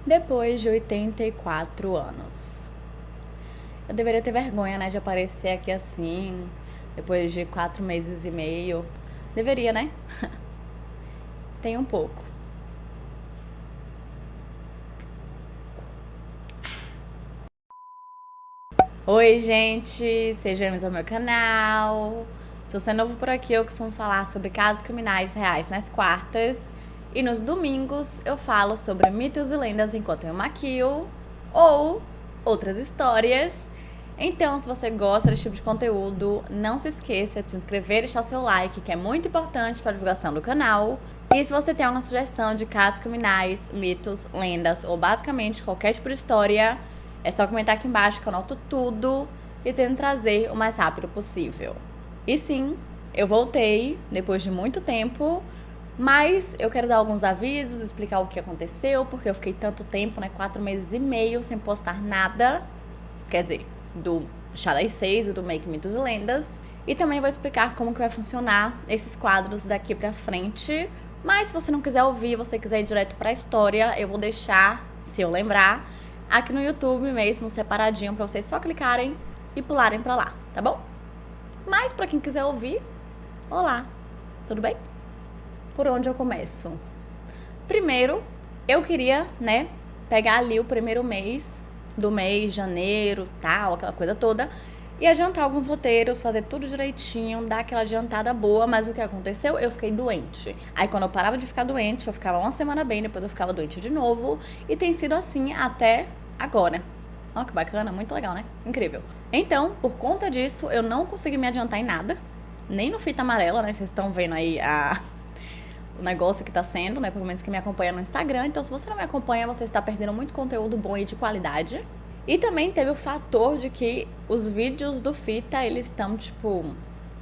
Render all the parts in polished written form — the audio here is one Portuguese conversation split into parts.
depois de 84 anos. Eu deveria ter vergonha, né, de aparecer aqui assim, depois de 4 meses e meio. Deveria, né? Tem um pouco. Oi, gente! Sejam bem-vindos ao meu canal. Se você é novo por aqui, eu costumo falar sobre casos criminais reais nas quartas. E nos domingos eu falo sobre mitos e lendas enquanto eu maquio ou outras histórias. Então, se você gosta desse tipo de conteúdo, não se esqueça de se inscrever e deixar o seu like, que é muito importante para a divulgação do canal. E se você tem alguma sugestão de casos criminais, mitos, lendas ou basicamente qualquer tipo de história, é só comentar aqui embaixo que eu anoto tudo e tento trazer o mais rápido possível. E sim, eu voltei depois de muito tempo, mas eu quero dar alguns avisos, explicar o que aconteceu, porque eu fiquei tanto tempo, né, 4 meses e meio sem postar nada, quer dizer, do Chá das 6 e do Make Mitos e Lendas. E também vou explicar como que vai funcionar esses quadros daqui pra frente. Mas se você não quiser ouvir, você quiser ir direto pra história, eu vou deixar, se eu lembrar, aqui no YouTube mesmo, separadinho, pra vocês só clicarem e pularem pra lá, tá bom? Mas pra quem quiser ouvir, olá, tudo bem? Por onde eu começo? Primeiro, eu queria, né, pegar ali o primeiro mês do mês, janeiro, tal, aquela coisa toda, e adiantar alguns roteiros, fazer tudo direitinho, dar aquela adiantada boa, mas o que aconteceu? Eu fiquei doente. Aí quando eu parava de ficar doente, eu ficava uma semana bem, depois eu ficava doente de novo, e tem sido assim até agora. Ó, que bacana, muito legal, né? Incrível. Então, por conta disso, eu não consegui me adiantar em nada, nem no Fita Amarela, né? Vocês estão vendo aí o negócio que tá sendo, né? Pelo menos que me acompanha no Instagram. Então, se você não me acompanha, você está perdendo muito conteúdo bom e de qualidade. E também teve o fator de que os vídeos do Fita, eles estão, tipo,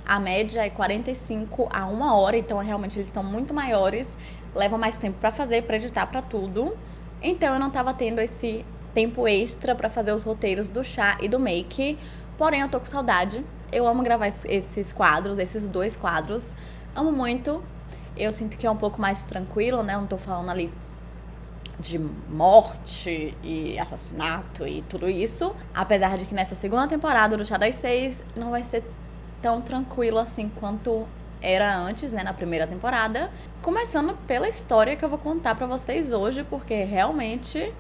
a média é 45 a 1 hora. Então, realmente, eles estão muito maiores. Leva mais tempo pra fazer, pra editar, pra tudo. Então, eu não tava tendo esse tempo extra pra fazer os roteiros do chá e do make. Porém, eu tô com saudade. Eu amo gravar esses quadros, esses 2 quadros. Amo muito. Eu sinto que é um pouco mais tranquilo, né? Eu não tô falando ali de morte e assassinato e tudo isso. Apesar de que nessa segunda temporada do Chá das 6 não vai ser tão tranquilo assim quanto era antes, né? Na primeira temporada. Começando pela história que eu vou contar pra vocês hoje, porque realmente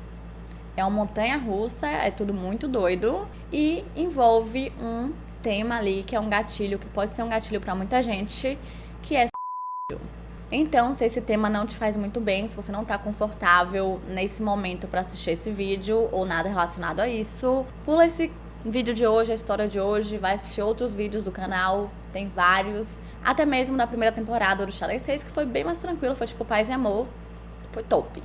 é uma montanha-russa, é tudo muito doido e envolve um tema ali que é um gatilho, que pode ser um gatilho pra muita gente, que é então, se esse tema não te faz muito bem, se você não tá confortável nesse momento pra assistir esse vídeo ou nada relacionado a isso, pula esse vídeo de hoje, a história de hoje, vai assistir outros vídeos do canal, tem vários, até mesmo da primeira temporada do Chá das 6, que foi bem mais tranquilo, foi tipo paz e amor, foi top.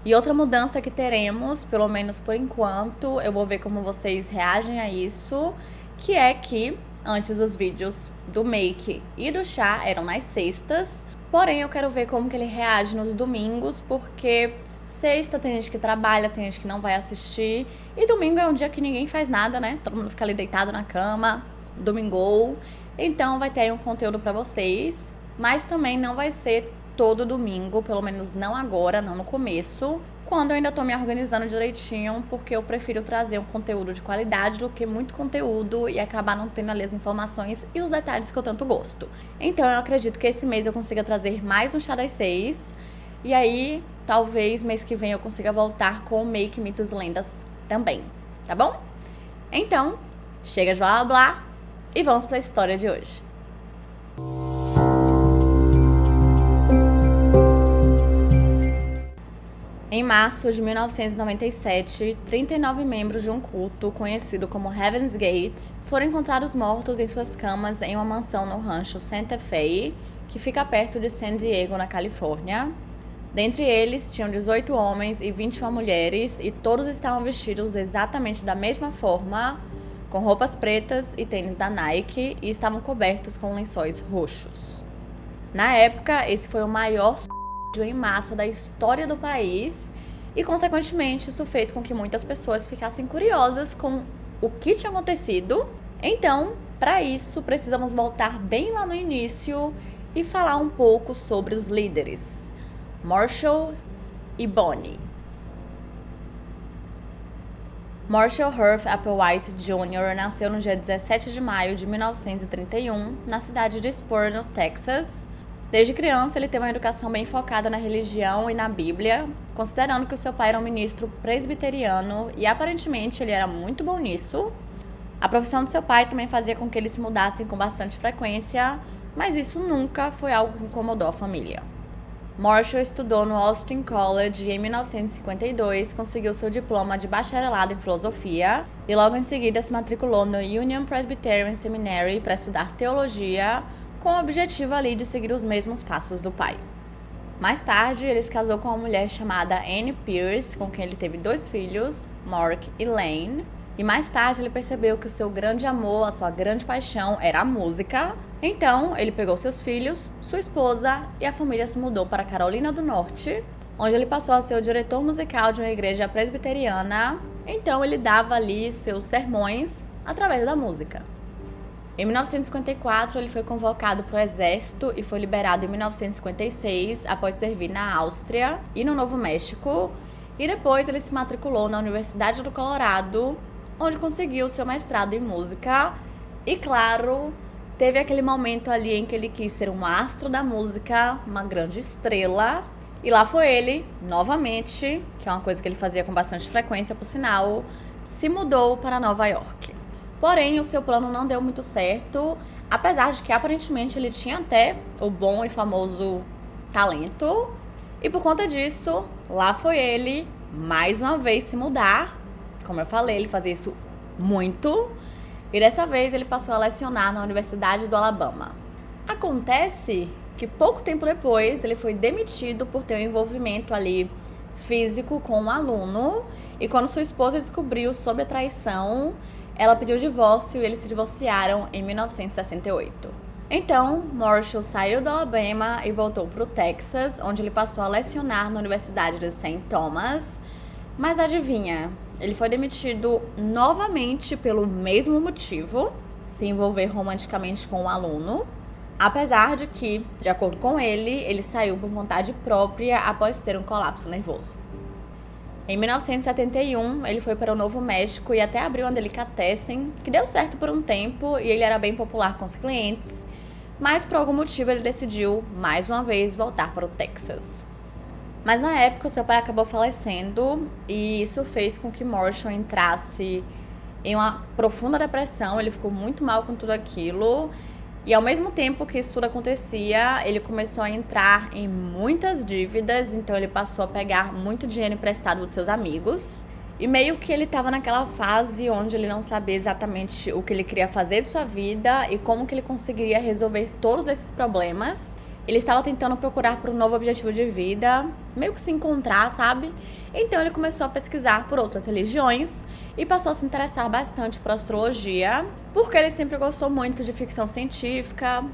E outra mudança que teremos, pelo menos por enquanto, eu vou ver como vocês reagem a isso, que é que antes os vídeos do make e do chá eram nas sextas, porém eu quero ver como que ele reage nos domingos, porque sexta tem gente que trabalha, tem gente que não vai assistir, e domingo é um dia que ninguém faz nada, né? Todo mundo fica ali deitado na cama, domingou, então vai ter aí um conteúdo pra vocês, mas também não vai ser todo domingo, pelo menos não agora, não no começo, quando eu ainda tô me organizando direitinho, porque eu prefiro trazer um conteúdo de qualidade do que muito conteúdo e acabar não tendo ali as informações e os detalhes que eu tanto gosto. Então eu acredito que esse mês eu consiga trazer mais um Chá das 6, e aí talvez mês que vem eu consiga voltar com o Make Mitos e Lendas também, tá bom? Então, chega de blá blá blá e vamos pra história de hoje. Em março de 1997, 39 membros de um culto conhecido como Heaven's Gate foram encontrados mortos em suas camas em uma mansão no rancho Santa Fe, que fica perto de San Diego, na Califórnia. Dentre eles, tinham 18 homens e 21 mulheres, e todos estavam vestidos exatamente da mesma forma, com roupas pretas e tênis da Nike, e estavam cobertos com lençóis roxos. Na época, esse foi o maior em massa da história do país e, consequentemente, isso fez com que muitas pessoas ficassem curiosas com o que tinha acontecido. Então, para isso, precisamos voltar bem lá no início e falar um pouco sobre os líderes, Marshall e Bonnie. Marshall Hearst Applewhite Jr. nasceu no dia 17 de maio de 1931, na cidade de Spur, no Texas. Desde criança, ele teve uma educação bem focada na religião e na Bíblia, considerando que o seu pai era um ministro presbiteriano e aparentemente ele era muito bom nisso. A profissão de seu pai também fazia com que eles se mudassem com bastante frequência, mas isso nunca foi algo que incomodou a família. Marshall estudou no Austin College e em 1952 conseguiu seu diploma de bacharelado em filosofia e logo em seguida se matriculou no Union Presbyterian Seminary para estudar teologia, com o objetivo ali de seguir os mesmos passos do pai. Mais tarde, ele se casou com uma mulher chamada Anne Pierce, com quem ele teve 2 filhos, Mark e Lane. E mais tarde ele percebeu que o seu grande amor, a sua grande paixão era a música. Então, ele pegou seus filhos, sua esposa e a família se mudou para Carolina do Norte, onde ele passou a ser o diretor musical de uma igreja presbiteriana. Então, ele dava ali seus sermões através da música. Em 1954, ele foi convocado para o exército e foi liberado em 1956, após servir na Áustria e no Novo México. E depois ele se matriculou na Universidade do Colorado, onde conseguiu seu mestrado em música. E claro, teve aquele momento ali em que ele quis ser um astro da música, uma grande estrela. E lá foi ele, novamente, que é uma coisa que ele fazia com bastante frequência, por sinal, se mudou para Nova York. Porém, o seu plano não deu muito certo, apesar de que aparentemente ele tinha até o bom e famoso talento. E por conta disso, lá foi ele, mais uma vez, se mudar. Como eu falei, ele fazia isso muito. E dessa vez ele passou a lecionar na Universidade do Alabama. Acontece que pouco tempo depois ele foi demitido por ter um envolvimento ali físico com um aluno. E quando sua esposa descobriu sobre a traição, ela pediu o divórcio e eles se divorciaram em 1968. Então, Marshall saiu do Alabama e voltou para o Texas, onde ele passou a lecionar na Universidade de St. Thomas. Mas adivinha, ele foi demitido novamente pelo mesmo motivo, se envolver romanticamente com um aluno, apesar de que, de acordo com ele saiu por vontade própria após ter um colapso nervoso. Em 1971, ele foi para o Novo México e até abriu uma delicatessen, que deu certo por um tempo e ele era bem popular com os clientes, mas por algum motivo ele decidiu, mais uma vez, voltar para o Texas. Mas na época, seu pai acabou falecendo e isso fez com que Marshall entrasse em uma profunda depressão. Ele ficou muito mal com tudo aquilo e, ao mesmo tempo que isso tudo acontecia, ele começou a entrar em muitas dívidas. Então, ele passou a pegar muito dinheiro emprestado dos seus amigos. E meio que ele estava naquela fase onde ele não sabia exatamente o que ele queria fazer de sua vida e como que ele conseguiria resolver todos esses problemas. Ele estava tentando procurar por um novo objetivo de vida, meio que se encontrar, sabe? Então ele começou a pesquisar por outras religiões e passou a se interessar bastante por astrologia, porque ele sempre gostou muito de ficção científica,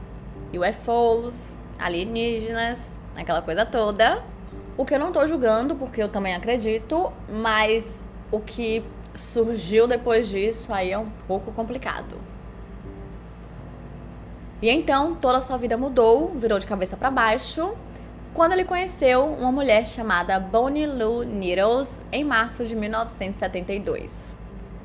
UFOs, alienígenas, aquela coisa toda. O que eu não tô julgando, porque eu também acredito, mas o que surgiu depois disso aí é um pouco complicado. E então, toda a sua vida mudou, virou de cabeça para baixo, quando ele conheceu uma mulher chamada Bonnie Lou Needles em março de 1972.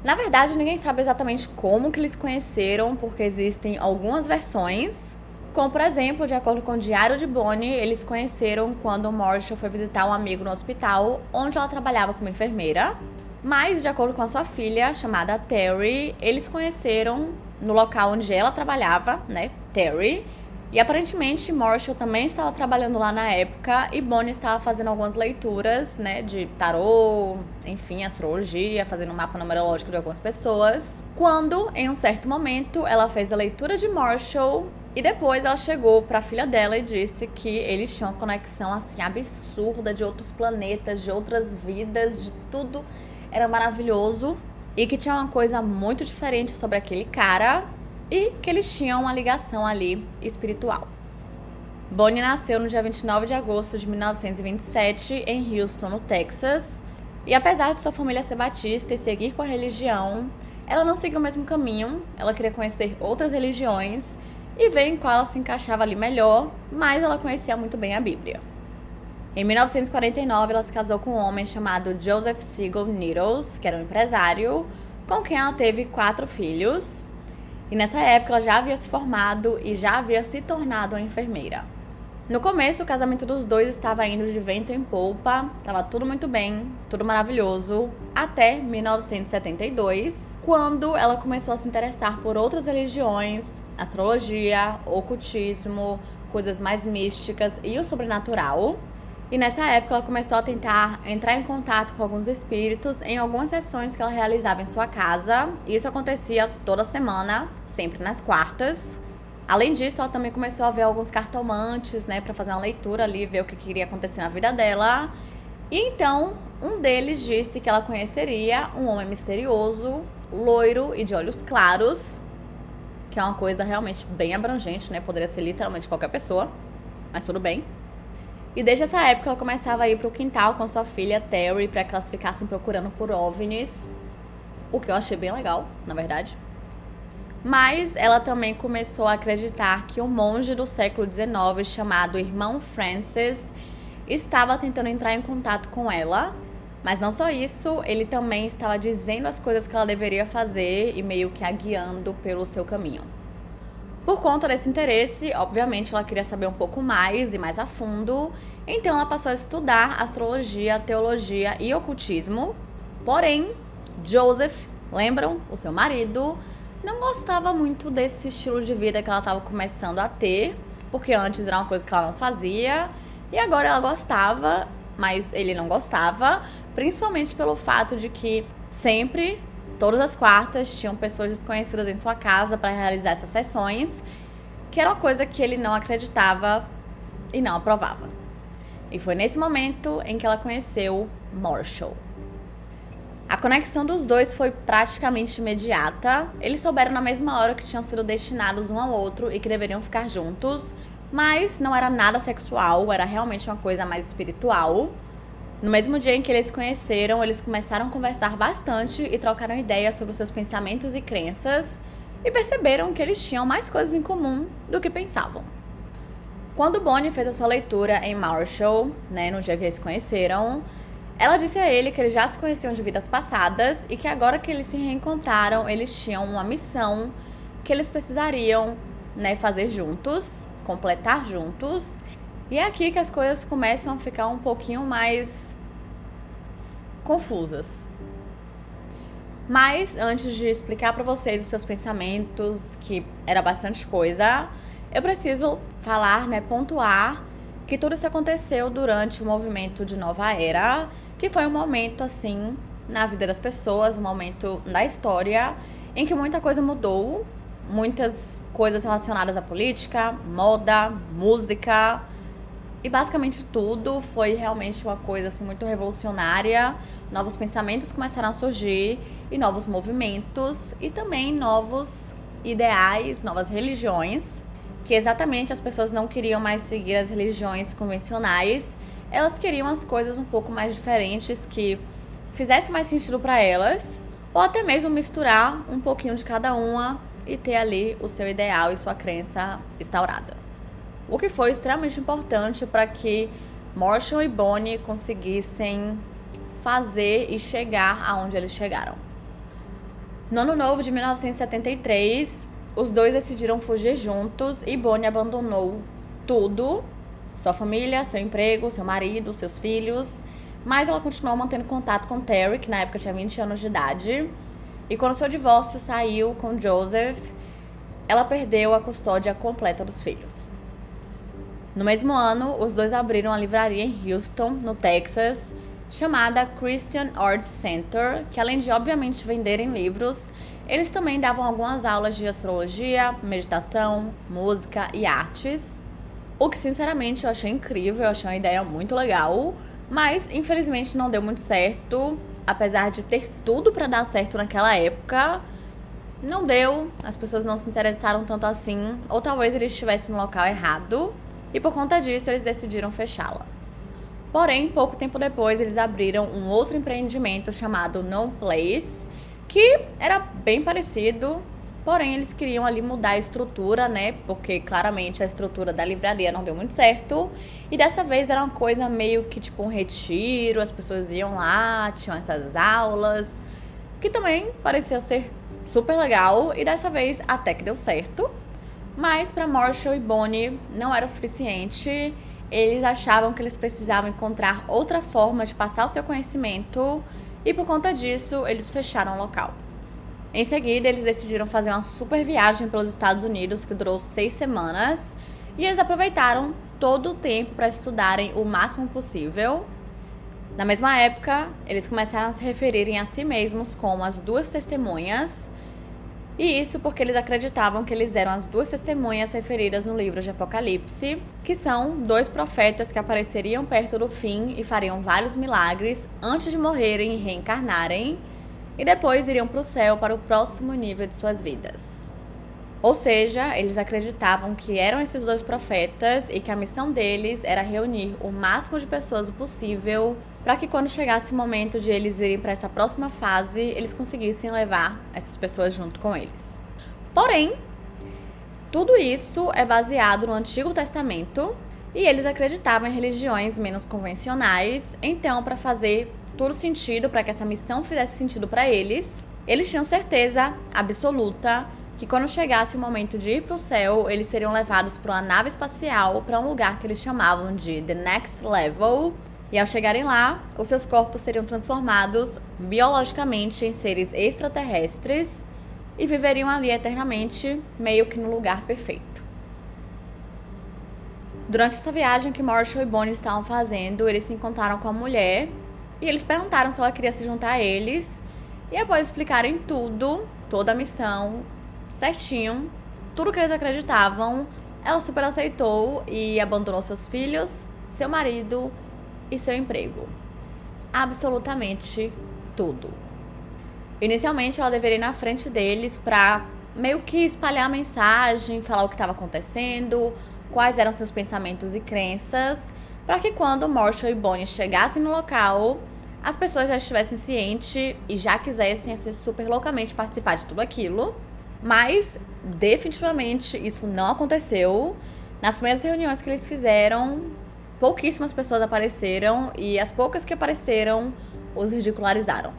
Na verdade, ninguém sabe exatamente como que eles se conheceram, porque existem algumas versões. Como, por exemplo, de acordo com o diário de Bonnie, eles se conheceram quando Marshall foi visitar um amigo no hospital, onde ela trabalhava como enfermeira. Mas, de acordo com a sua filha, chamada Terry, eles se conheceram no local onde ela trabalhava, né, Terry. E aparentemente Marshall também estava trabalhando lá na época e Bonnie estava fazendo algumas leituras, né, de tarô, enfim, astrologia, fazendo um mapa numerológico de algumas pessoas. Quando, em um certo momento, ela fez a leitura de Marshall e depois ela chegou para a filha dela e disse que eles tinham uma conexão assim absurda de outros planetas, de outras vidas, de tudo. Era maravilhoso. E que tinha uma coisa muito diferente sobre aquele cara e que eles tinham uma ligação ali espiritual. Bonnie nasceu no dia 29 de agosto de 1927 em Houston, no Texas. E apesar de sua família ser batista e seguir com a religião, ela não seguiu o mesmo caminho. Ela queria conhecer outras religiões e ver em qual ela se encaixava ali melhor, mas ela conhecia muito bem a Bíblia. Em 1949, ela se casou com um homem chamado Joseph Siegel Needles, que era um empresário, com quem ela teve 4 filhos. E nessa época ela já havia se formado e já havia se tornado uma enfermeira. No começo, o casamento dos dois estava indo de vento em polpa, estava tudo muito bem, tudo maravilhoso, até 1972, quando ela começou a se interessar por outras religiões, astrologia, ocultismo, coisas mais místicas e o sobrenatural. E nessa época ela começou a tentar entrar em contato com alguns espíritos em algumas sessões que ela realizava em sua casa. Isso acontecia toda semana, sempre nas quartas. Além disso, ela também começou a ver alguns cartomantes, né, para fazer uma leitura ali, ver o que iria acontecer na vida dela. E então, um deles disse que ela conheceria um homem misterioso, loiro e de olhos claros, que é uma coisa realmente bem abrangente, né? Poderia ser literalmente qualquer pessoa, mas tudo bem. E desde essa época, ela começava a ir pro quintal com sua filha Terry para que elas ficassem procurando por OVNIs, o que eu achei bem legal, na verdade. Mas ela também começou a acreditar que um monge do século XIX chamado Irmão Francis estava tentando entrar em contato com ela. Mas não só isso, ele também estava dizendo as coisas que ela deveria fazer e meio que a guiando pelo seu caminho. Por conta desse interesse, obviamente ela queria saber um pouco mais e mais a fundo, então ela passou a estudar astrologia, teologia e ocultismo. Porém, Joseph, lembram? O seu marido, não gostava muito desse estilo de vida que ela estava começando a ter, porque antes era uma coisa que ela não fazia, e agora ela gostava, mas ele não gostava, principalmente pelo fato de que sempre, todas as quartas, tinham pessoas desconhecidas em sua casa para realizar essas sessões, que era uma coisa que ele não acreditava e não aprovava. E foi nesse momento em que ela conheceu Marshall. A conexão dos dois foi praticamente imediata. Eles souberam na mesma hora que tinham sido destinados um ao outro e que deveriam ficar juntos, mas não era nada sexual, era realmente uma coisa mais espiritual. No mesmo dia em que eles se conheceram, eles começaram a conversar bastante e trocaram ideias sobre os seus pensamentos e crenças e perceberam que eles tinham mais coisas em comum do que pensavam. Quando Bonnie fez a sua leitura em Marshall, no dia que eles se conheceram, ela disse a ele que eles já se conheciam de vidas passadas e que agora que eles se reencontraram, eles tinham uma missão que eles precisariam, fazer juntos, completar juntos. E é aqui que as coisas começam a ficar um pouquinho mais confusas. Mas antes de explicar para vocês os seus pensamentos, que era bastante coisa, eu preciso falar, pontuar que tudo isso aconteceu durante o movimento de Nova Era, que foi um momento, assim, na vida das pessoas, um momento na história em que muita coisa mudou, muitas coisas relacionadas à política, moda, música, e basicamente tudo foi realmente uma coisa, assim, muito revolucionária. Novos pensamentos começaram a surgir, e novos movimentos, e também novos ideais, novas religiões, que exatamente as pessoas não queriam mais seguir as religiões convencionais, elas queriam as coisas um pouco mais diferentes, que fizesse mais sentido para elas, ou até mesmo misturar um pouquinho de cada uma e ter ali o seu ideal e sua crença instaurada. O que foi extremamente importante para que Marshall e Bonnie conseguissem fazer e chegar aonde eles chegaram. No ano novo de 1973, os dois decidiram fugir juntos e Bonnie abandonou tudo, sua família, seu emprego, seu marido, seus filhos, mas ela continuou mantendo contato com Terry, que na época tinha 20 anos de idade, e quando seu divórcio saiu com Joseph, ela perdeu a custódia completa dos filhos. No mesmo ano, os dois abriram uma livraria em Houston, no Texas, chamada Christian Arts Center, que além de obviamente venderem livros, eles também davam algumas aulas de astrologia, meditação, música e artes, o que sinceramente eu achei incrível, eu achei uma ideia muito legal, mas infelizmente não deu muito certo, apesar de ter tudo para dar certo naquela época, não deu, as pessoas não se interessaram tanto assim, ou talvez eles estivessem no local errado, e por conta disso eles decidiram fechá-la. Porém, pouco tempo depois, eles abriram um outro empreendimento chamado No Place, que era bem parecido, Porém, eles queriam ali mudar a estrutura, né? Porque claramente a estrutura da livraria não deu muito certo. E dessa vez era uma coisa meio que tipo um retiro, as pessoas iam lá, tinham essas aulas, que também parecia ser super legal. E dessa vez até que deu certo. Mas para Marshall e Bonnie não era o suficiente. Eles achavam que eles precisavam encontrar outra forma de passar o seu conhecimento. E por conta disso, eles fecharam o local. Em seguida, eles decidiram fazer uma super viagem pelos Estados Unidos, que durou 6 semanas. E eles aproveitaram todo o tempo para estudarem o máximo possível. Na mesma época, eles começaram a se referirem a si mesmos como as duas testemunhas. E isso porque eles acreditavam que eles eram as duas testemunhas referidas no livro de Apocalipse, que são 2 profetas que apareceriam perto do fim e fariam vários milagres antes de morrerem e reencarnarem. E depois iriam para o céu para o próximo nível de suas vidas. Ou seja, eles acreditavam que eram esses 2 profetas e que a missão deles era reunir o máximo de pessoas possível para que quando chegasse o momento de eles irem para essa próxima fase, eles conseguissem levar essas pessoas junto com eles. Porém, tudo isso é baseado no Antigo Testamento e eles acreditavam em religiões menos convencionais, então para fazer todo sentido, para que essa missão fizesse sentido para eles, eles tinham certeza absoluta que quando chegasse o momento de ir para o céu, eles seriam levados para uma nave espacial para um lugar que eles chamavam de The Next Level. E ao chegarem lá, os seus corpos seriam transformados biologicamente em seres extraterrestres e viveriam ali eternamente, meio que no lugar perfeito. Durante essa viagem que Marshall e Bonnie estavam fazendo, eles se encontraram com a mulher e eles perguntaram se ela queria se juntar a eles. E após explicarem tudo, toda a missão, certinho, tudo que eles acreditavam, ela super aceitou e abandonou seus filhos, seu marido e seu emprego. Absolutamente tudo. Inicialmente, ela deveria ir na frente deles para meio que espalhar a mensagem, falar o que estava acontecendo, quais eram seus pensamentos e crenças, para que quando Marshall e Bonnie chegassem no local, as pessoas já estivessem cientes e já quisessem assim, super loucamente participar de tudo aquilo. Mas, definitivamente, isso não aconteceu. Nas primeiras reuniões que eles fizeram, pouquíssimas pessoas apareceram e as poucas que apareceram os ridicularizaram.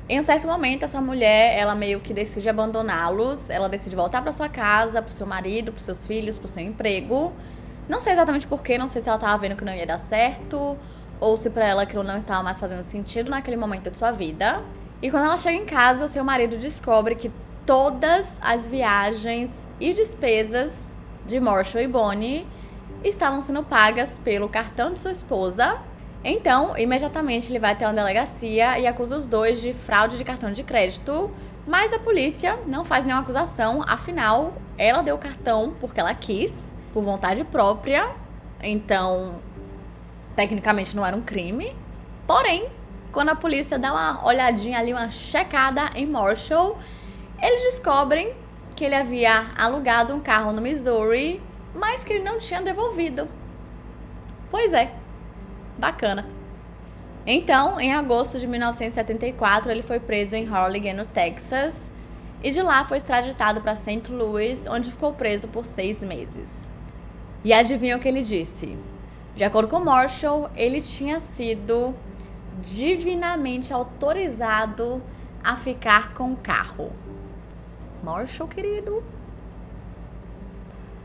Em um certo momento, essa mulher, ela meio que decide abandoná-los, ela decide voltar para sua casa, para o seu marido, para os seus filhos, para o seu emprego. Não sei exatamente porquê, não sei se ela estava vendo que não ia dar certo, ou se para ela aquilo não estava mais fazendo sentido naquele momento de sua vida. E quando ela chega em casa, o seu marido descobre que todas as viagens e despesas de Marshall e Bonnie estavam sendo pagas pelo cartão de sua esposa. Então, imediatamente ele vai até uma delegacia e acusa os 2 de fraude de cartão de crédito, mas a polícia não faz nenhuma acusação, afinal, ela deu o cartão porque ela quis, por vontade própria, então, tecnicamente não era um crime. Porém, quando a polícia dá uma olhadinha ali, uma checada em Marshall, eles descobrem que ele havia alugado um carro no Missouri, mas que ele não tinha devolvido. Pois é, bacana. Então, em agosto de 1974, ele foi preso em Harlingen, no Texas, e de lá foi extraditado para St. Louis, onde ficou preso por 6 meses. E adivinha o que ele disse? De acordo com Marshall, ele tinha sido divinamente autorizado a ficar com o carro. Marshall, querido.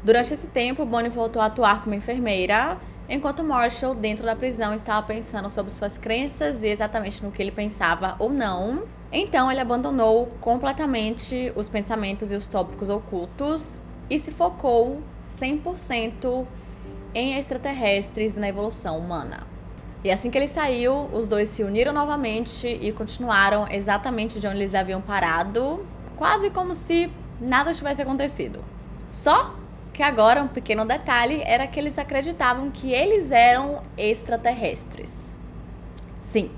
Durante esse tempo, Bonnie voltou a atuar como enfermeira, enquanto Marshall, dentro da prisão, estava pensando sobre suas crenças e exatamente no que ele pensava ou não. Então, ele abandonou completamente os pensamentos e os tópicos ocultos e se focou 100% em extraterrestres na evolução humana. E assim que ele saiu, os 2 se uniram novamente e continuaram exatamente de onde eles haviam parado, quase como se nada tivesse acontecido. Só que agora um pequeno detalhe era que eles acreditavam que eles eram extraterrestres. Sim,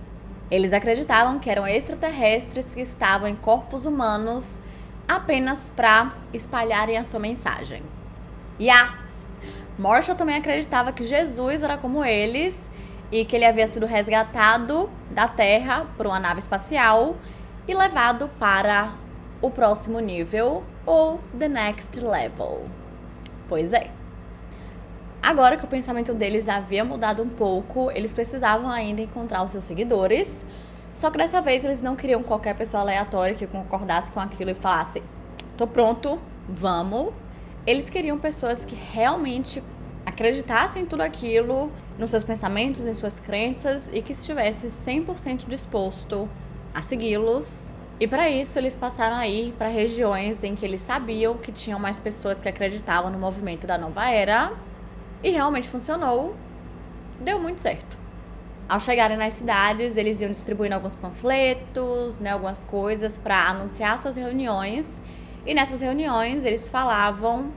eles acreditavam que eram extraterrestres que estavam em corpos humanos apenas para espalharem a sua mensagem. E Marshall também acreditava que Jesus era como eles e que ele havia sido resgatado da Terra por uma nave espacial e levado para o próximo nível ou the next level. Pois é. Agora que o pensamento deles havia mudado um pouco, eles precisavam ainda encontrar os seus seguidores, só que dessa vez eles não queriam qualquer pessoa aleatória que concordasse com aquilo e falasse: tô pronto, vamos. Eles queriam pessoas que realmente acreditassem em tudo aquilo, nos seus pensamentos, em suas crenças e que estivesse 100% disposto a segui-los. E para isso eles passaram a ir para regiões em que eles sabiam que tinham mais pessoas que acreditavam no movimento da nova era. E realmente funcionou, deu muito certo. Ao chegarem nas cidades, eles iam distribuindo alguns panfletos, algumas coisas para anunciar suas reuniões. E nessas reuniões eles falavam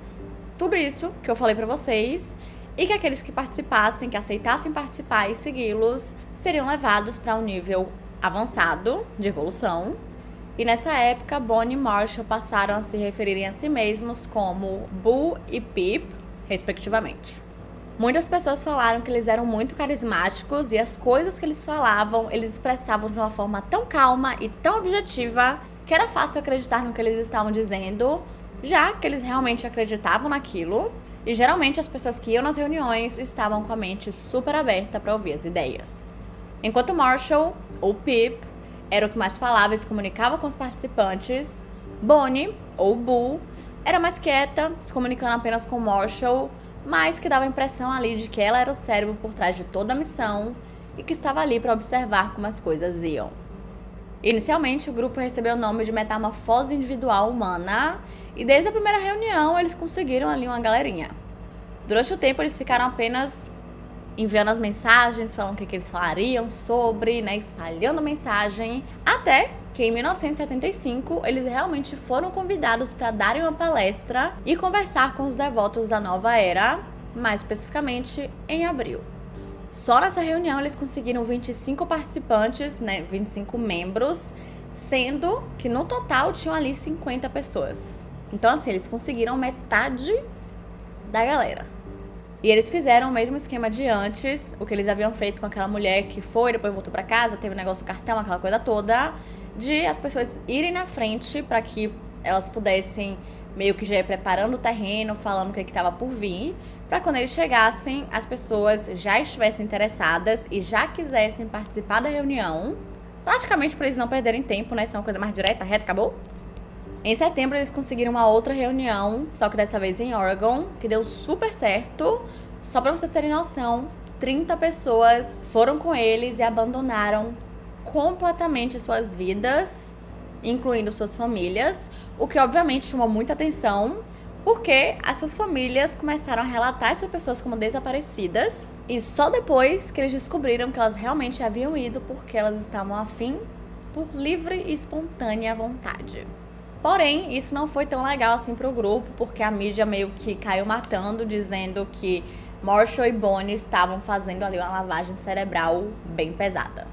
tudo isso que eu falei para vocês e que aqueles que participassem, que aceitassem participar e segui-los, seriam levados para um nível avançado de evolução. E nessa época, Bonnie e Marshall passaram a se referirem a si mesmos como Boo e Pip, respectivamente. Muitas pessoas falaram que eles eram muito carismáticos e as coisas que eles falavam, eles expressavam de uma forma tão calma e tão objetiva que era fácil acreditar no que eles estavam dizendo, já que eles realmente acreditavam naquilo. E geralmente as pessoas que iam nas reuniões estavam com a mente super aberta para ouvir as ideias. Enquanto Marshall, ou Pip, era o que mais falava e se comunicava com os participantes, Bonnie, ou Boo, era mais quieta, se comunicando apenas com Marshall, mas que dava a impressão ali de que ela era o cérebro por trás de toda a missão e que estava ali para observar como as coisas iam. Inicialmente, o grupo recebeu o nome de Metamorfose Individual Humana e desde a primeira reunião eles conseguiram ali uma galerinha. Durante o tempo, eles ficaram apenas enviando as mensagens, falando o que eles falariam sobre, espalhando a mensagem, até que em 1975 eles realmente foram convidados para darem uma palestra e conversar com os devotos da nova era, mais especificamente em abril. Só nessa reunião eles conseguiram 25 participantes, 25 membros, sendo que no total tinham ali 50 pessoas. Então assim, eles conseguiram metade da galera. E eles fizeram o mesmo esquema de antes, o que eles haviam feito com aquela mulher que foi, depois voltou para casa, teve o negócio do cartão, aquela coisa toda, de as pessoas irem na frente para que elas pudessem meio que já ir preparando o terreno, falando o que estava por vir, para quando eles chegassem, as pessoas já estivessem interessadas e já quisessem participar da reunião, praticamente para eles não perderem tempo, Isso é uma coisa mais direta, reta, acabou. Em setembro, eles conseguiram uma outra reunião, só que dessa vez em Oregon, que deu super certo. Só pra vocês terem noção, 30 pessoas foram com eles e abandonaram completamente suas vidas, incluindo suas famílias, o que obviamente chamou muita atenção, porque as suas famílias começaram a relatar essas pessoas como desaparecidas, e só depois que eles descobriram que elas realmente haviam ido porque elas estavam afim por livre e espontânea vontade. Porém, isso não foi tão legal assim pro grupo, porque a mídia meio que caiu matando, dizendo que Marshall e Bonnie estavam fazendo ali uma lavagem cerebral bem pesada.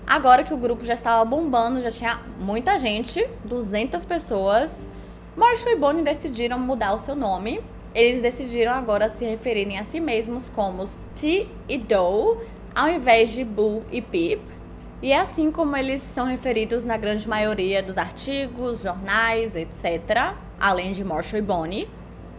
Agora que o grupo já estava bombando, já tinha muita gente, 200 pessoas, Marshall e Bonnie decidiram mudar o seu nome. Eles decidiram agora se referirem a si mesmos como T e Doe, ao invés de Boo e Pip. E é assim como eles são referidos na grande maioria dos artigos, jornais, etc., além de Marshall e Bonnie.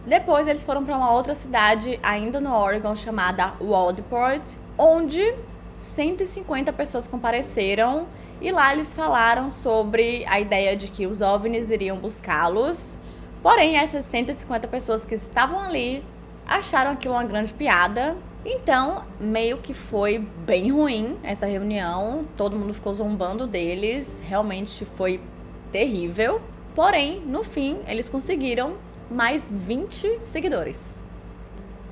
Depois eles foram para uma outra cidade, ainda no Oregon, chamada Waldport, onde 150 pessoas compareceram e lá eles falaram sobre a ideia de que os OVNIs iriam buscá-los. Porém, essas 150 pessoas que estavam ali acharam aquilo uma grande piada. Então, meio que foi bem ruim essa reunião, todo mundo ficou zombando deles, realmente foi terrível. Porém, no fim, eles conseguiram mais 20 seguidores.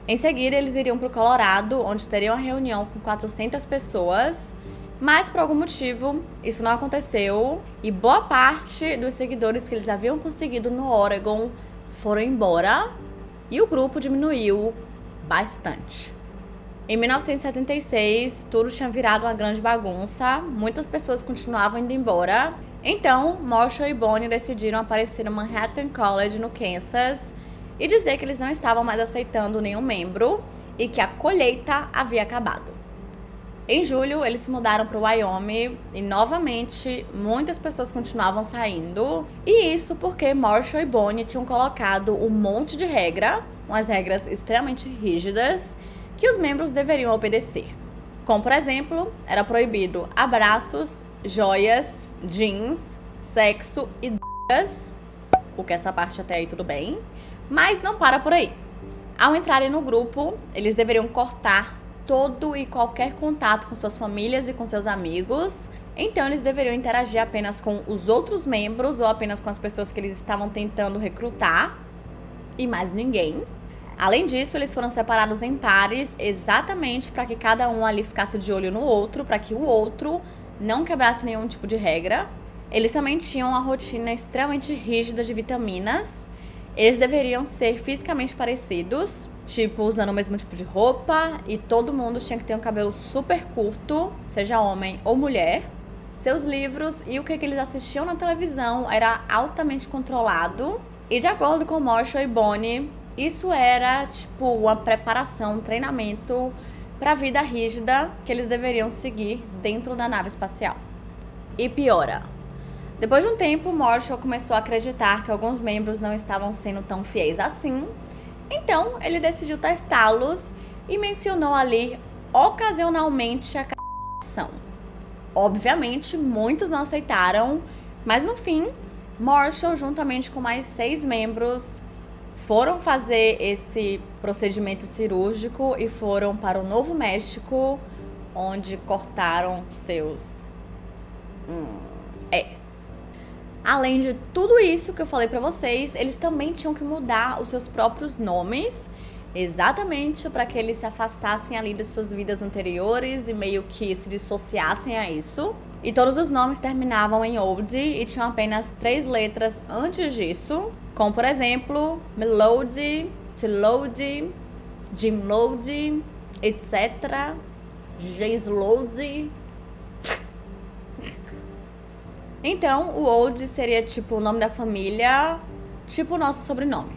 Em seguida, eles iriam para o Colorado, onde teriam uma reunião com 400 pessoas, mas por algum motivo isso não aconteceu e boa parte dos seguidores que eles haviam conseguido no Oregon foram embora e o grupo diminuiu bastante. Em 1976, tudo tinha virado uma grande bagunça, muitas pessoas continuavam indo embora. Então, Marshall e Bonnie decidiram aparecer no Manhattan College, no Kansas, e dizer que eles não estavam mais aceitando nenhum membro e que a colheita havia acabado. Em julho, eles se mudaram para o Wyoming e, novamente, muitas pessoas continuavam saindo. E isso porque Marshall e Bonnie tinham colocado um monte de regra, umas regras extremamente rígidas, que os membros deveriam obedecer. Como, por exemplo, era proibido abraços, joias, jeans, sexo e drogas, o que essa parte até aí tudo bem, mas não para por aí. Ao entrarem no grupo, eles deveriam cortar todo e qualquer contato com suas famílias e com seus amigos. Então, eles deveriam interagir apenas com os outros membros ou apenas com as pessoas que eles estavam tentando recrutar e mais ninguém. Além disso, eles foram separados em pares exatamente para que cada um ali ficasse de olho no outro, para que o outro não quebrasse nenhum tipo de regra. Eles também tinham uma rotina extremamente rígida de vitaminas. Eles deveriam ser fisicamente parecidos, tipo, usando o mesmo tipo de roupa, e todo mundo tinha que ter um cabelo super curto, seja homem ou mulher. Seus livros e o que eles assistiam na televisão era altamente controlado. E de acordo com Marshall e Bonnie, isso era, tipo, uma preparação, um treinamento para a vida rígida que eles deveriam seguir dentro da nave espacial. E piora. Depois de um tempo, Marshall começou a acreditar que alguns membros não estavam sendo tão fiéis assim. Então, ele decidiu testá-los e mencionou ali, ocasionalmente, a c*******. Obviamente, muitos não aceitaram, mas no fim, Marshall, juntamente com mais 6 membros, foram fazer esse procedimento cirúrgico e foram para o Novo México, onde cortaram seus... Além de tudo isso que eu falei pra vocês, eles também tinham que mudar os seus próprios nomes, exatamente para que eles se afastassem ali das suas vidas anteriores e meio que se dissociassem a isso. E todos os nomes terminavam em old e tinham apenas 3 letras antes disso, como por exemplo, Melody, T-Load, Jim-Load, etc. James-Load. Então, o old seria tipo o nome da família, tipo o nosso sobrenome.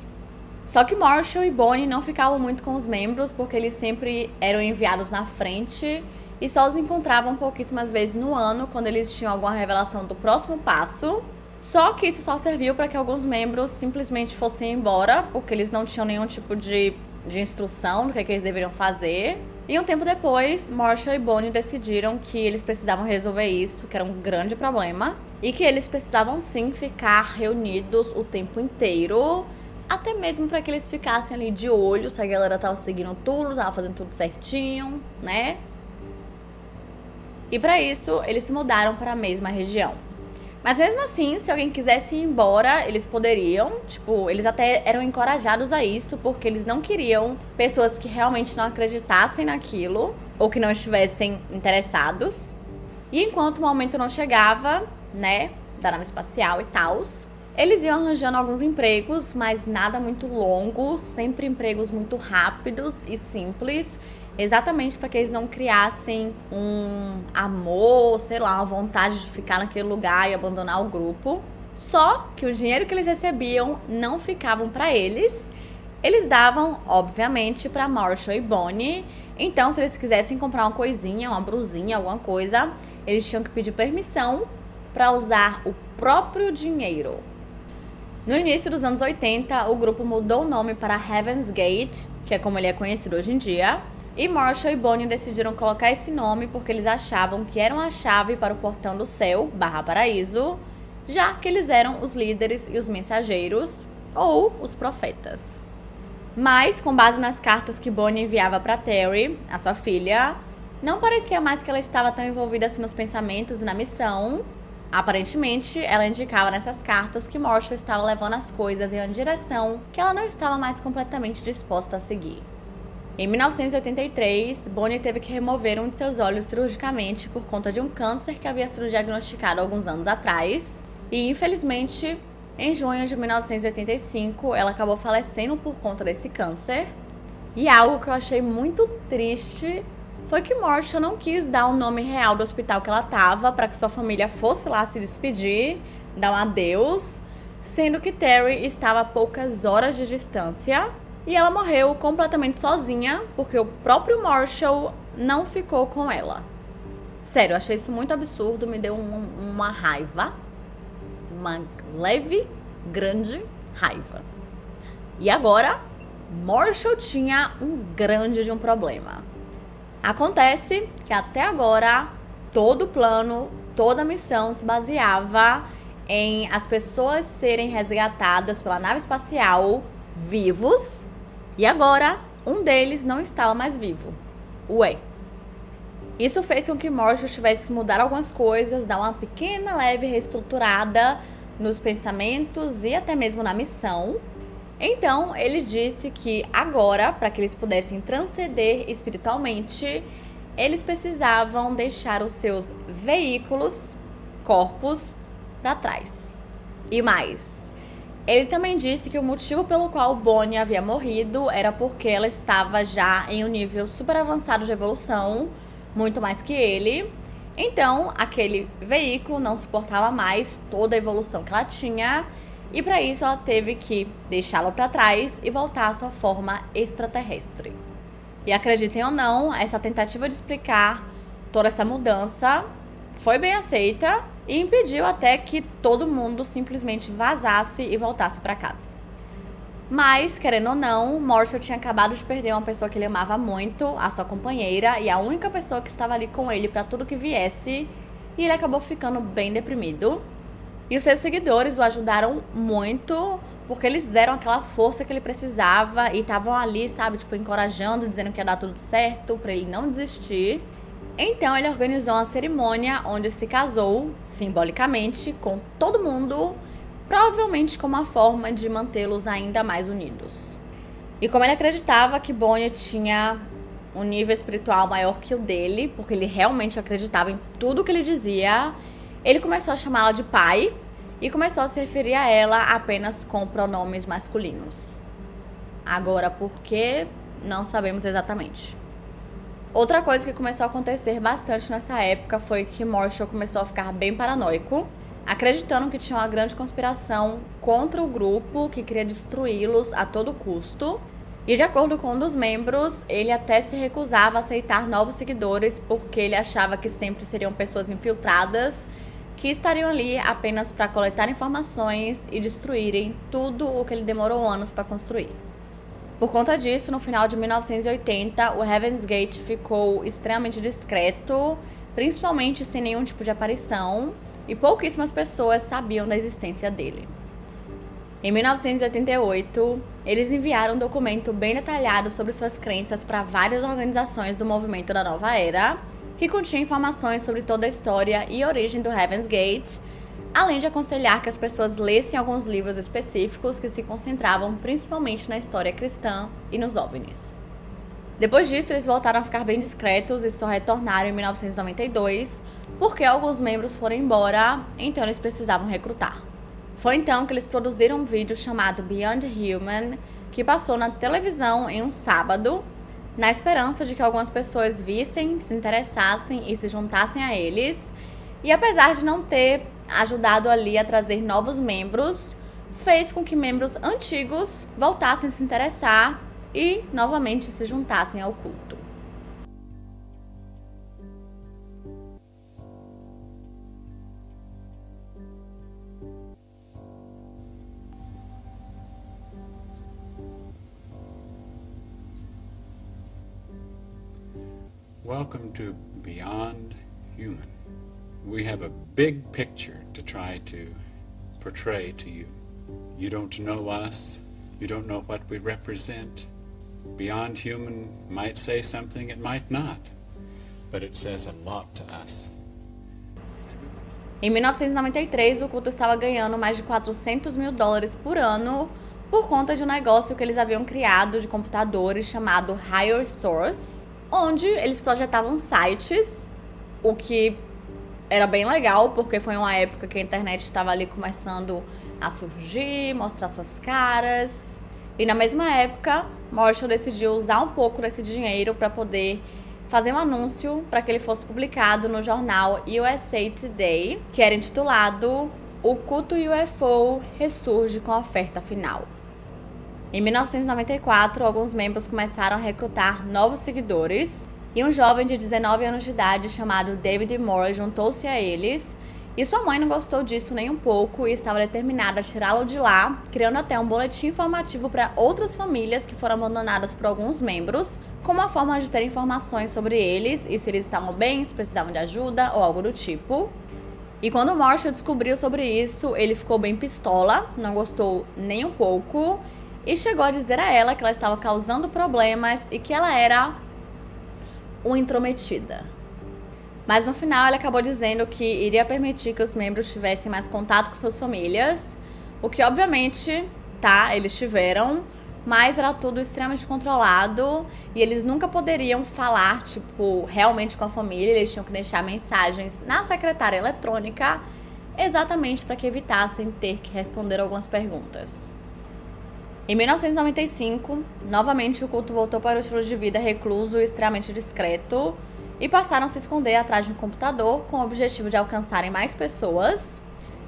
Só que Marshall e Bonnie não ficavam muito com os membros, porque eles sempre eram enviados na frente e só os encontravam pouquíssimas vezes no ano, quando eles tinham alguma revelação do próximo passo. Só que isso só serviu para que alguns membros simplesmente fossem embora, porque eles não tinham nenhum tipo de instrução do que eles deveriam fazer. E um tempo depois, Marshall e Bonnie decidiram que eles precisavam resolver isso, que era um grande problema, e que eles precisavam sim ficar reunidos o tempo inteiro, até mesmo para que eles ficassem ali de olho se a galera tava seguindo tudo, tava fazendo tudo certinho, né? E para isso, eles se mudaram para a mesma região. Mas mesmo assim, se alguém quisesse ir embora, eles poderiam. Tipo, eles até eram encorajados a isso, porque eles não queriam pessoas que realmente não acreditassem naquilo ou que não estivessem interessados. E enquanto o momento não chegava, né, da nave espacial e tal, eles iam arranjando alguns empregos, mas nada muito longo, sempre empregos muito rápidos e simples, exatamente para que eles não criassem um amor, sei lá, uma vontade de ficar naquele lugar e abandonar o grupo. Só que o dinheiro que eles recebiam não ficavam para eles. Eles davam, obviamente, para Marshall e Bonnie. Então, se eles quisessem comprar uma coisinha, uma brusinha, alguma coisa, eles tinham que pedir permissão para usar o próprio dinheiro. No início dos anos 80, o grupo mudou o nome para Heaven's Gate, que é como ele é conhecido hoje em dia. E Marshall e Bonnie decidiram colocar esse nome porque eles achavam que era uma chave para o portão do céu, /paraíso, já que eles eram os líderes e os mensageiros, ou os profetas. Mas, com base nas cartas que Bonnie enviava para Terry, a sua filha, não parecia mais que ela estava tão envolvida assim nos pensamentos e na missão. Aparentemente, ela indicava nessas cartas que Marshall estava levando as coisas em uma direção que ela não estava mais completamente disposta a seguir. Em 1983, Bonnie teve que remover um de seus olhos cirurgicamente por conta de um câncer que havia sido diagnosticado alguns anos atrás. E, infelizmente, em junho de 1985, ela acabou falecendo por conta desse câncer. E algo que eu achei muito triste foi que Marshall não quis dar o nome real do hospital que ela estava para que sua família fosse lá se despedir, dar um adeus, sendo que Terry estava a poucas horas de distância. E ela morreu completamente sozinha, porque o próprio Marshall não ficou com ela. Sério, eu achei isso muito absurdo, me deu uma raiva. Uma leve, grande raiva. E agora, Marshall tinha um grande de um problema. Acontece que até agora, todo o plano, toda a missão se baseava em as pessoas serem resgatadas pela nave espacial vivos. E agora, um deles não estava mais vivo. Ué. Isso fez com que Marshall tivesse que mudar algumas coisas, dar uma pequena leve reestruturada nos pensamentos e até mesmo na missão. Então, ele disse que agora, para que eles pudessem transcender espiritualmente, eles precisavam deixar os seus veículos, corpos, para trás. E mais, ele também disse que o motivo pelo qual Bonnie havia morrido era porque ela estava já em um nível super avançado de evolução, muito mais que ele. Então, aquele veículo não suportava mais toda a evolução que ela tinha, e para isso ela teve que deixá-lo para trás e voltar à sua forma extraterrestre. E acreditem ou não, essa tentativa de explicar toda essa mudança foi bem aceita e impediu até que todo mundo simplesmente vazasse e voltasse para casa. Mas, querendo ou não, Marshall tinha acabado de perder uma pessoa que ele amava muito, a sua companheira, e a única pessoa que estava ali com ele para tudo que viesse, e ele acabou ficando bem deprimido. E os seus seguidores o ajudaram muito, porque eles deram aquela força que ele precisava e estavam ali, sabe, tipo, encorajando, dizendo que ia dar tudo certo, para ele não desistir. Então ele organizou uma cerimônia onde se casou, simbolicamente, com todo mundo, provavelmente como uma forma de mantê-los ainda mais unidos. E como ele acreditava que Bonnie tinha um nível espiritual maior que o dele, porque ele realmente acreditava em tudo que ele dizia, ele começou a chamá-la de pai e começou a se referir a ela apenas com pronomes masculinos. Agora, por quê? Não sabemos exatamente. Outra coisa que começou a acontecer bastante nessa época foi que Marshall começou a ficar bem paranoico, acreditando que tinha uma grande conspiração contra o grupo que queria destruí-los a todo custo. E de acordo com um dos membros, ele até se recusava a aceitar novos seguidores porque ele achava que sempre seriam pessoas infiltradas que estariam ali apenas para coletar informações e destruírem tudo o que ele demorou anos para construir. Por conta disso, no final de 1980, o Heaven's Gate ficou extremamente discreto, principalmente sem nenhum tipo de aparição, e pouquíssimas pessoas sabiam da existência dele. Em 1988, eles enviaram um documento bem detalhado sobre suas crenças para várias organizações do movimento da Nova Era, que continha informações sobre toda a história e origem do Heaven's Gate, além de aconselhar que as pessoas lessem alguns livros específicos que se concentravam principalmente na história cristã e nos OVNIs. Depois disso, eles voltaram a ficar bem discretos e só retornaram em 1992, porque alguns membros foram embora, então eles precisavam recrutar. Foi então que eles produziram um vídeo chamado Beyond Human, que passou na televisão em um sábado, na esperança de que algumas pessoas vissem, se interessassem e se juntassem a eles. E apesar de não ter ajudado ali a trazer novos membros, fez com que membros antigos voltassem a se interessar e novamente se juntassem ao culto. Welcome to Beyond Human. We have a big picture to try to portray to you. You don't know us. You don't know what we represent. Beyond Human might say something, it might not, but it says a lot to us. Em 1993, o culto estava ganhando mais de $400 mil por ano por conta de um negócio que eles haviam criado de computadores chamado Higher Source, onde eles projetavam sites, o que era bem legal, porque foi uma época que a internet estava ali começando a surgir, mostrar suas caras. E na mesma época, Marshall decidiu usar um pouco desse dinheiro para poder fazer um anúncio para que ele fosse publicado no jornal USA Today, que era intitulado O Culto UFO Ressurge com a Oferta Final. Em 1994, alguns membros começaram a recrutar novos seguidores, E um jovem de 19 anos de idade chamado David Moore juntou-se a eles. E sua mãe não gostou disso nem um pouco e estava determinada a tirá-lo de lá, criando até um boletim informativo para outras famílias que foram abandonadas por alguns membros, como uma forma de ter informações sobre eles e se eles estavam bem, se precisavam de ajuda ou algo do tipo. E quando Marshall descobriu sobre isso, ele ficou bem pistola, não gostou nem um pouco e chegou a dizer a ela que ela estava causando problemas e que ela era uma intrometida. Mas no final ele acabou dizendo que iria permitir que os membros tivessem mais contato com suas famílias, o que obviamente, eles tiveram, mas era tudo extremamente controlado e eles nunca poderiam falar, realmente com a família, eles tinham que deixar mensagens na secretária eletrônica, exatamente para que evitassem ter que responder algumas perguntas. Em 1995, novamente o culto voltou para o estilo de vida recluso e extremamente discreto, e passaram a se esconder atrás de um computador com o objetivo de alcançarem mais pessoas,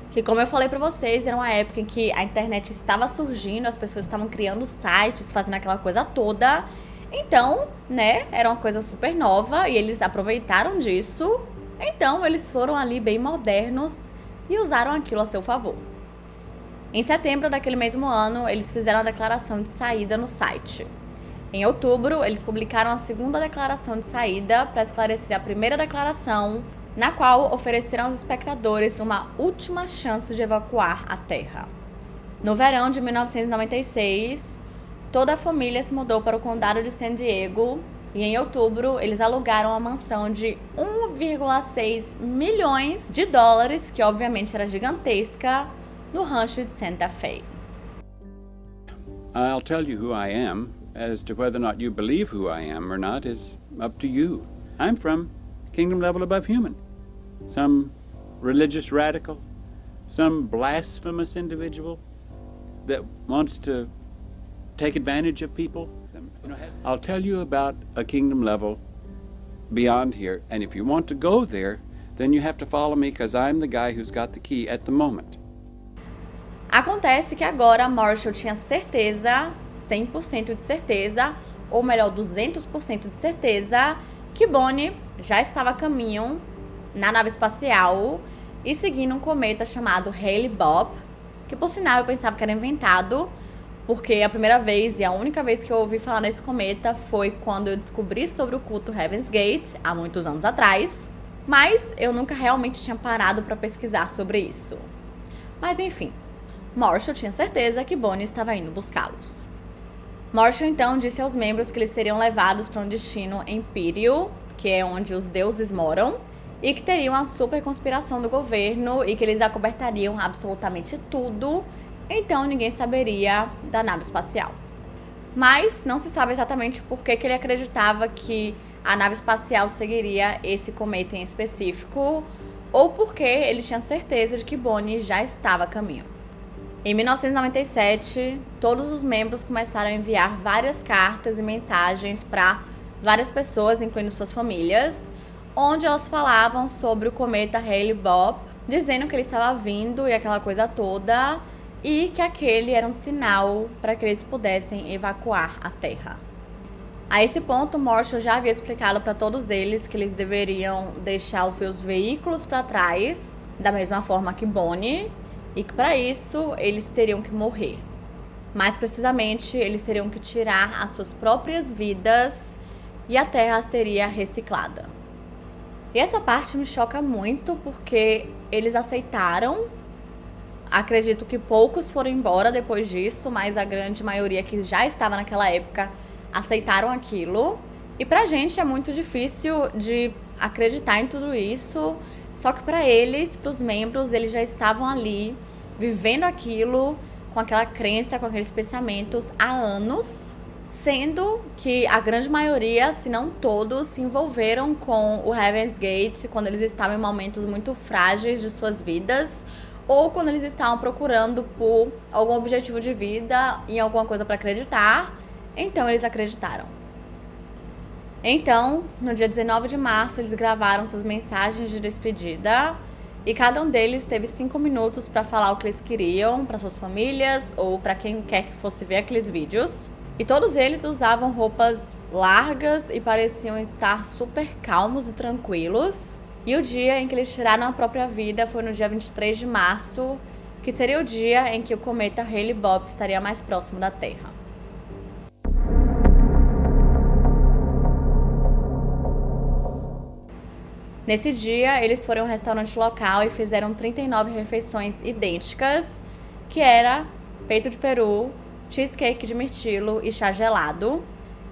que, como eu falei pra vocês, era uma época em que a internet estava surgindo, as pessoas estavam criando sites, fazendo aquela coisa toda. Então, era uma coisa super nova e eles aproveitaram disso. Então, eles foram ali bem modernos e usaram aquilo a seu favor. Em setembro daquele mesmo ano, eles fizeram a declaração de saída no site. Em outubro, eles publicaram a segunda declaração de saída para esclarecer a primeira declaração, na qual ofereceram aos espectadores uma última chance de evacuar a Terra. No verão de 1996, toda a família se mudou para o condado de San Diego e em outubro eles alugaram uma mansão de 1,6 milhões de dólares, que obviamente era gigantesca, no rancho de Santa Fe. I'll tell you who I am. As to whether or not you believe who I am or not is up to you. I'm from kingdom level above human. Some religious radical, some blasphemous individual that wants to take advantage of people. I'll tell you about a kingdom level beyond here, and if you want to go there, then you have to follow me because I'm the guy who's got the key at the moment. Acontece que agora Marshall tinha certeza, 100% de certeza, ou melhor, 200% de certeza, que Bonnie já estava a caminho na nave espacial e seguindo um cometa chamado Hale-Bopp, que por sinal eu pensava que era inventado, porque a primeira vez e a única vez que eu ouvi falar nesse cometa foi quando eu descobri sobre o culto Heaven's Gate, há muitos anos atrás, mas eu nunca realmente tinha parado para pesquisar sobre isso. Mas enfim, Marshall tinha certeza que Bonnie estava indo buscá-los. Marshall então disse aos membros que eles seriam levados para um destino empíreo, que é onde os deuses moram, e que teriam a super conspiração do governo e que eles acobertariam absolutamente tudo, então ninguém saberia da nave espacial. Mas não se sabe exatamente por que ele acreditava que a nave espacial seguiria esse cometa em específico, ou porque ele tinha certeza de que Bonnie já estava a caminho. Em 1997, todos os membros começaram a enviar várias cartas e mensagens para várias pessoas, incluindo suas famílias, onde elas falavam sobre o cometa Hale-Bopp, dizendo que ele estava vindo e aquela coisa toda, e que aquele era um sinal para que eles pudessem evacuar a Terra. A esse ponto, Marshall já havia explicado para todos eles que eles deveriam deixar os seus veículos para trás, da mesma forma que Bonnie, e que para isso eles teriam que morrer. Mais precisamente, eles teriam que tirar as suas próprias vidas e a Terra seria reciclada. E essa parte me choca muito porque eles aceitaram. Acredito que poucos foram embora depois disso, mas a grande maioria que já estava naquela época aceitaram aquilo. E pra gente é muito difícil de acreditar em tudo isso. Só que para eles, para os membros, eles já estavam ali, vivendo aquilo, com aquela crença, com aqueles pensamentos há anos, sendo que a grande maioria, se não todos, se envolveram com o Heaven's Gate quando eles estavam em momentos muito frágeis de suas vidas, ou quando eles estavam procurando por algum objetivo de vida, em alguma coisa para acreditar, então eles acreditaram. Então, no dia 19 de março, eles gravaram suas mensagens de despedida e cada um deles teve 5 minutos para falar o que eles queriam para suas famílias ou para quem quer que fosse ver aqueles vídeos. E todos eles usavam roupas largas e pareciam estar super calmos e tranquilos. E o dia em que eles tiraram a própria vida foi no dia 23 de março, que seria o dia em que o cometa Hale-Bopp estaria mais próximo da Terra. Nesse dia, eles foram a um restaurante local e fizeram 39 refeições idênticas, que era peito de peru, cheesecake de mirtilo e chá gelado,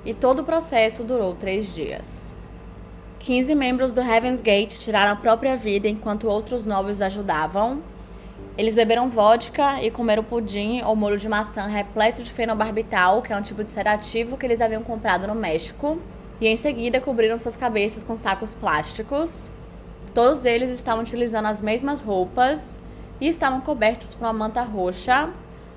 e todo o processo durou 3 dias. 15 membros do Heaven's Gate tiraram a própria vida enquanto outros 9 os ajudavam. Eles beberam vodka e comeram pudim ou molho de maçã repleto de fenobarbital, que é um tipo de sedativo que eles haviam comprado no México, e em seguida cobriram suas cabeças com sacos plásticos. Todos eles estavam utilizando as mesmas roupas e estavam cobertos por uma manta roxa,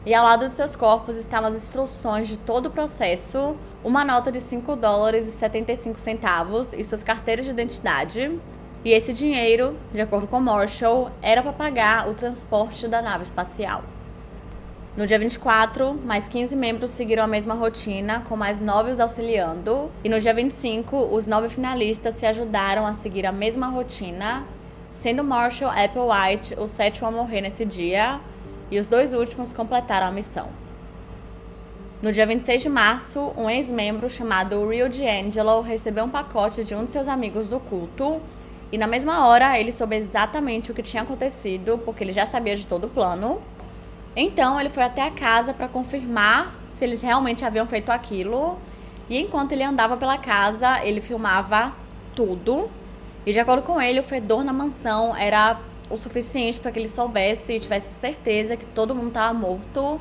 e ao lado de seus corpos estavam as instruções de todo o processo, uma nota de $5,75 e suas carteiras de identidade. E esse dinheiro, de acordo com Marshall, era para pagar o transporte da nave espacial. No dia 24, mais 15 membros seguiram a mesma rotina, com mais 9 os auxiliando. E no dia 25, os 9 finalistas se ajudaram a seguir a mesma rotina, sendo Marshall Applewhite o 7º a morrer nesse dia, e os 2 últimos completaram a missão. No dia 26 de março, um ex-membro chamado Rio D'Angelo recebeu um pacote de um de seus amigos do culto, e na mesma hora ele soube exatamente o que tinha acontecido, porque ele já sabia de todo o plano. Então ele foi até a casa para confirmar se eles realmente haviam feito aquilo, e enquanto ele andava pela casa, ele filmava tudo, e de acordo com ele, o fedor na mansão era o suficiente para que ele soubesse e tivesse certeza que todo mundo estava morto,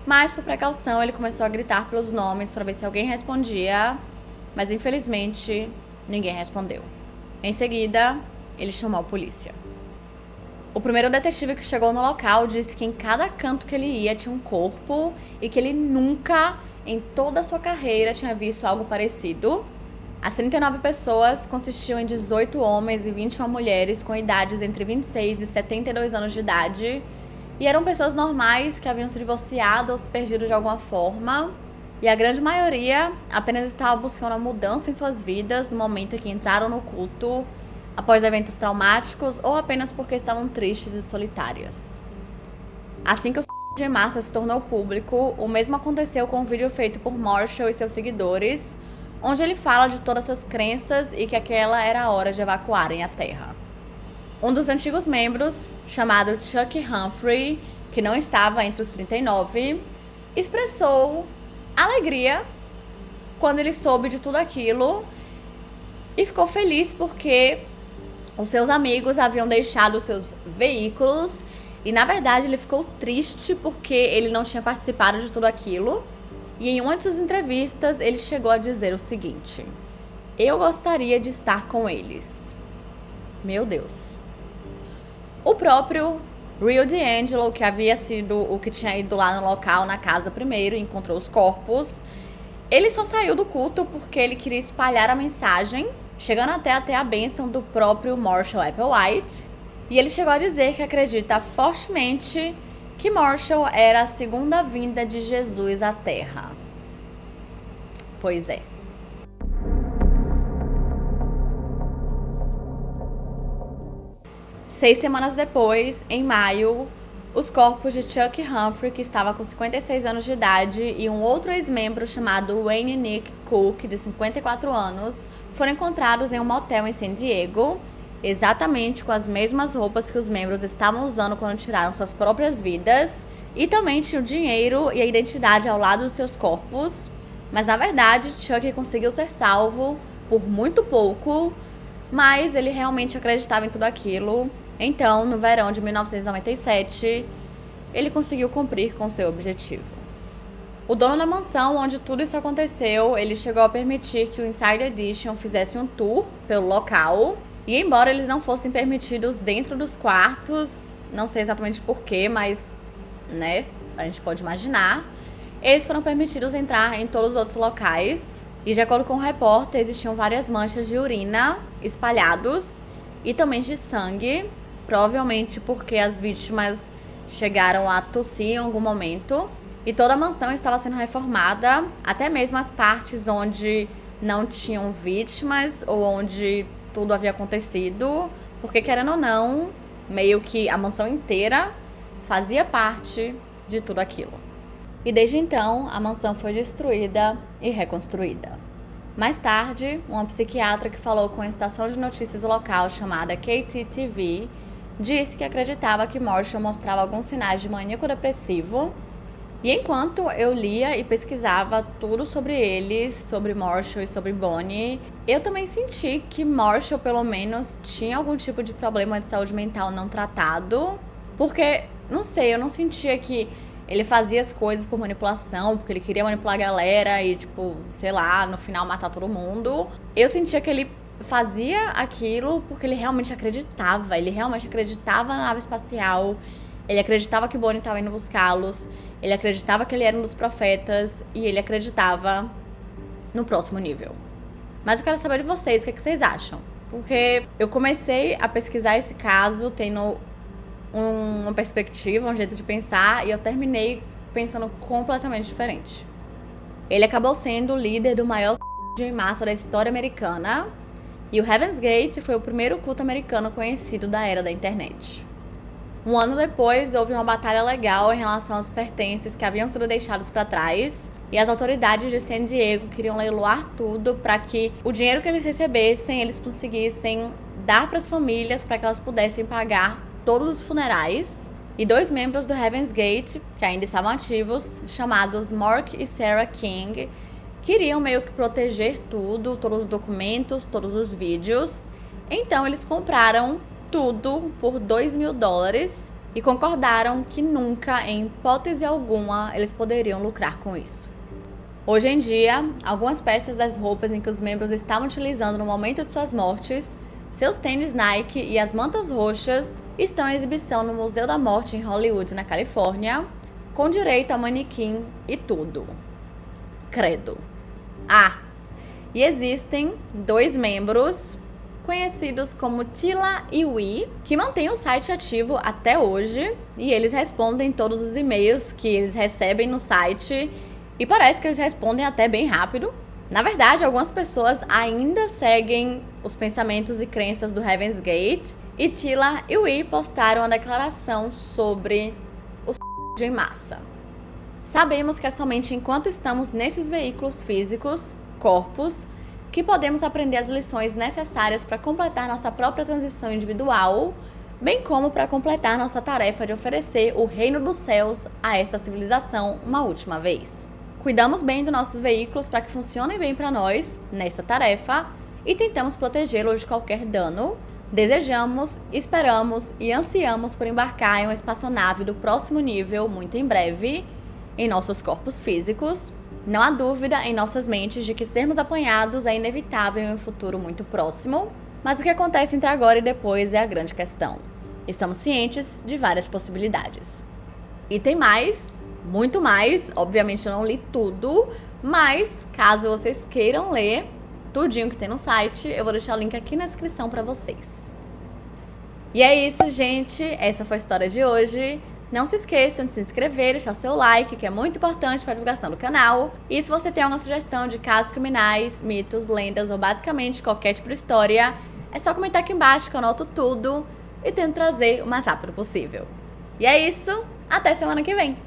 mas por precaução ele começou a gritar pelos nomes para ver se alguém respondia, mas infelizmente ninguém respondeu. Em seguida, ele chamou a polícia. O primeiro detetive que chegou no local disse que em cada canto que ele ia tinha um corpo e que ele nunca, em toda a sua carreira, tinha visto algo parecido. As 39 pessoas consistiam em 18 homens e 21 mulheres com idades entre 26 e 72 anos de idade, e eram pessoas normais que haviam se divorciado ou se perdido de alguma forma, e a grande maioria apenas estava buscando uma mudança em suas vidas no momento em que entraram no culto, após eventos traumáticos ou apenas porque estavam tristes e solitárias. Assim que o de massa se tornou público, o mesmo aconteceu com um vídeo feito por Marshall e seus seguidores, onde ele fala de todas suas crenças e que aquela era a hora de evacuarem a Terra. Um dos antigos membros, chamado Chuck Humphrey, que não estava entre os 39, expressou alegria quando ele soube de tudo aquilo e ficou feliz porque os seus amigos haviam deixado os seus veículos e, na verdade, ele ficou triste porque ele não tinha participado de tudo aquilo. E em uma de suas entrevistas, ele chegou a dizer o seguinte: "Eu gostaria de estar com eles." Meu Deus. O próprio Rio D'Angelo, que havia sido o que tinha ido lá no local, na casa primeiro, e encontrou os corpos, ele só saiu do culto porque ele queria espalhar a mensagem, chegando até a ter a bênção do próprio Marshall Applewhite. E ele chegou a dizer que acredita fortemente que Marshall era a segunda vinda de Jesus à Terra. Pois é. Seis semanas depois, em maio, os corpos de Chuck Humphrey, que estava com 56 anos de idade, e um outro ex-membro chamado Wayne Nick Cook, de 54 anos, foram encontrados em um motel em San Diego, exatamente com as mesmas roupas que os membros estavam usando quando tiraram suas próprias vidas, e também tinha o dinheiro e a identidade ao lado dos seus corpos. Mas na verdade, Chuck conseguiu ser salvo por muito pouco, mas ele realmente acreditava em tudo aquilo. Então, no verão de 1997, ele conseguiu cumprir com seu objetivo. O dono da mansão onde tudo isso aconteceu, ele chegou a permitir que o Inside Edition fizesse um tour pelo local. E embora eles não fossem permitidos dentro dos quartos, não sei exatamente porquê, mas, né, a gente pode imaginar, eles foram permitidos entrar em todos os outros locais. E de acordo com o repórter, existiam várias manchas de urina espalhados e também de sangue, provavelmente porque as vítimas chegaram a tossir em algum momento. E toda a mansão estava sendo reformada, até mesmo as partes onde não tinham vítimas ou onde tudo havia acontecido, porque, querendo ou não, meio que a mansão inteira fazia parte de tudo aquilo. E desde então, a mansão foi destruída e reconstruída. Mais tarde, uma psiquiatra que falou com a estação de notícias local chamada KTTV disse que acreditava que Marshall mostrava alguns sinais de maníaco depressivo. E enquanto eu lia e pesquisava tudo sobre eles, sobre Marshall e sobre Bonnie, eu também senti que Marshall, pelo menos, tinha algum tipo de problema de saúde mental não tratado. Porque, não sei, eu não sentia que ele fazia as coisas por manipulação, porque ele queria manipular a galera e, tipo, sei lá, no final matar todo mundo. Eu sentia que ele fazia aquilo porque ele realmente acreditava na nave espacial. Ele acreditava que Bonnie estava indo buscá-los, ele acreditava que ele era um dos profetas e ele acreditava no próximo nível. Mas eu quero saber de vocês, o que vocês acham? Porque eu comecei a pesquisar esse caso tendo uma perspectiva, um jeito de pensar, e eu terminei pensando completamente diferente. Ele acabou sendo o líder do maior em massa da história americana, e o Heaven's Gate foi o primeiro culto americano conhecido da era da internet. Um ano depois, houve uma batalha legal em relação aos pertences que haviam sido deixados para trás, e as autoridades de San Diego queriam leiloar tudo para que o dinheiro que eles recebessem, eles conseguissem dar para as famílias para que elas pudessem pagar todos os funerais. E 2 membros do Heaven's Gate, que ainda estavam ativos, chamados Mark e Sarah King, queriam meio que proteger tudo, todos os documentos, todos os vídeos. Então eles compraram tudo por $2.000 e concordaram que nunca, em hipótese alguma, eles poderiam lucrar com isso. Hoje em dia, algumas peças das roupas em que os membros estavam utilizando no momento de suas mortes, seus tênis Nike e as mantas roxas estão em exibição no Museu da Morte em Hollywood, na Califórnia, com direito a manequim e tudo. Credo. E existem 2 membros conhecidos como Tila e Wee, que mantêm o site ativo até hoje, e eles respondem todos os e-mails que eles recebem no site, e parece que eles respondem até bem rápido. Na verdade, algumas pessoas ainda seguem os pensamentos e crenças do Heaven's Gate, e Tila e Wee postaram uma declaração sobre os em massa. Sabemos que é somente enquanto estamos nesses veículos físicos, corpos, que podemos aprender as lições necessárias para completar nossa própria transição individual, bem como para completar nossa tarefa de oferecer o reino dos céus a esta civilização uma última vez. Cuidamos bem dos nossos veículos para que funcionem bem para nós nessa tarefa e tentamos protegê-los de qualquer dano. Desejamos, esperamos e ansiamos por embarcar em uma espaçonave do próximo nível muito em breve, em nossos corpos físicos. Não há dúvida em nossas mentes de que sermos apanhados é inevitável em um futuro muito próximo, mas o que acontece entre agora e depois é a grande questão. Estamos cientes de várias possibilidades. E tem mais, muito mais, obviamente eu não li tudo, mas caso vocês queiram ler tudinho que tem no site, eu vou deixar o link aqui na descrição para vocês. E é isso, gente, essa foi a história de hoje. Não se esqueçam de se inscrever, deixar o seu like, que é muito importante para a divulgação do canal. E se você tem alguma sugestão de casos criminais, mitos, lendas ou basicamente qualquer tipo de história, é só comentar aqui embaixo que eu anoto tudo e tento trazer o mais rápido possível. E é isso, até semana que vem!